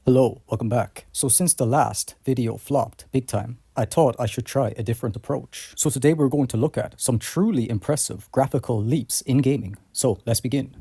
Hello, welcome back. So since the last video flopped big time, I thought I should try a different approach. So today we're going to look at some truly impressive graphical leaps in gaming. So let's begin.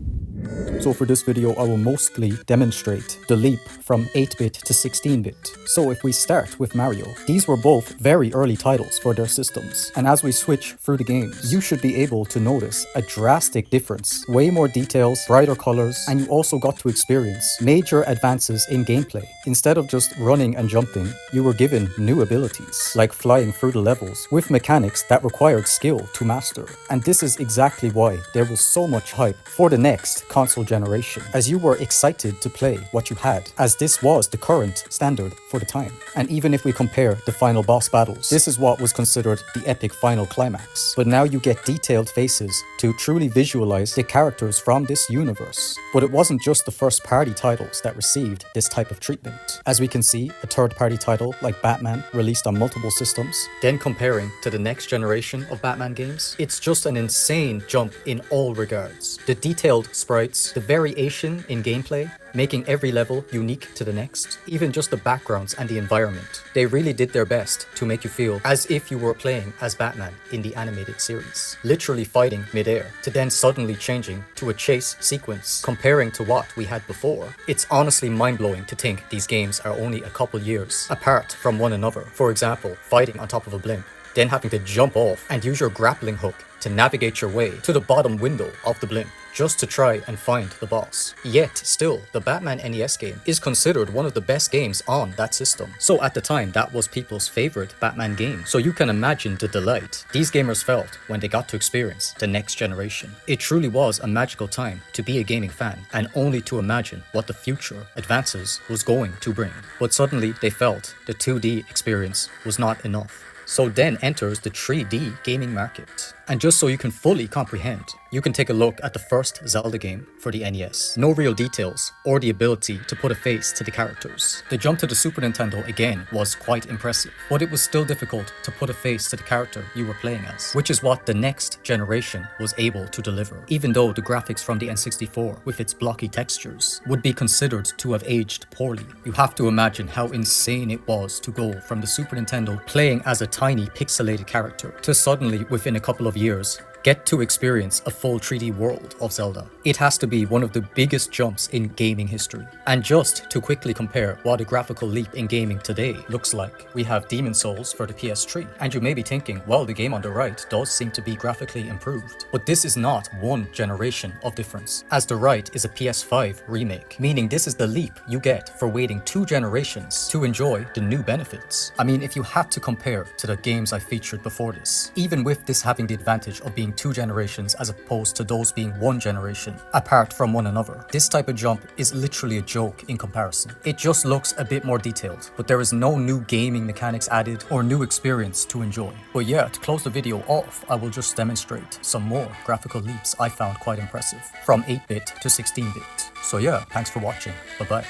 So for this video, I will mostly demonstrate the leap from 8-bit to 16-bit. So if we start with Mario, these were both very early titles for their systems. And as we switch through the games, you should be able to notice a drastic difference. Way more details, brighter colors, and you also got to experience major advances in gameplay. Instead of just running and jumping, you were given new abilities, like flying through the levels, with mechanics that required skill to master. And this is exactly why there was so much hype for the next console generation, as you were excited to play what you had, as this was the current standard for the time. And even if we compare the final boss battles, this is what was considered the epic final climax. But now you get detailed faces to truly visualize the characters from this universe. But it wasn't just the first party titles that received this type of treatment. As we can see, a third party title like Batman released on multiple systems. Then comparing to the next generation of Batman games, it's just an insane jump in all regards. The detailed sprites, the variation in gameplay, making every level unique to the next, even just the backgrounds and the environment. They really did their best to make you feel as if you were playing as Batman in the animated series, literally fighting mid-air, to then suddenly changing to a chase sequence, comparing to what we had before. It's honestly mind-blowing to think these games are only a couple years apart from one another. For example, fighting on top of a blimp, then having to jump off and use your grappling hook to navigate your way to the bottom window of the blimp, just to try and find the boss. Yet, still, the Batman NES game is considered one of the best games on that system. So at the time, that was people's favorite Batman game. So you can imagine the delight these gamers felt when they got to experience the next generation. It truly was a magical time to be a gaming fan, and only to imagine what the future advances was going to bring. But suddenly, they felt the 2D experience was not enough. So then enters the 3D gaming market. And just so you can fully comprehend, you can take a look at the first Zelda game for the NES. No real details or the ability to put a face to the characters. The jump to the Super Nintendo again was quite impressive, but it was still difficult to put a face to the character you were playing as, which is what the next generation was able to deliver. Even though the graphics from the N64 with its blocky textures would be considered to have aged poorly, you have to imagine how insane it was to go from the Super Nintendo playing as a tiny pixelated character to suddenly within a couple of years get to experience a full 3D world of Zelda. It has to be one of the biggest jumps in gaming history. And just to quickly compare what a graphical leap in gaming today looks like, we have Demon's Souls for the PS3. And you may be thinking, well, the game on the right does seem to be graphically improved. But this is not one generation of difference, as the right is a PS5 remake, meaning this is the leap you get for waiting 2 generations to enjoy the new benefits. I mean, if you had to compare to the games I featured before this, even with this having the advantage of being 2 generations as opposed to those being 1 generation apart from one another, this type of jump is literally a joke in comparison. It just looks a bit more detailed, but there is no new gaming mechanics added or new experience to enjoy. But yeah, to close the video off, I will just demonstrate some more graphical leaps I found quite impressive from 8-bit to 16-bit. So yeah, thanks for watching. Bye bye.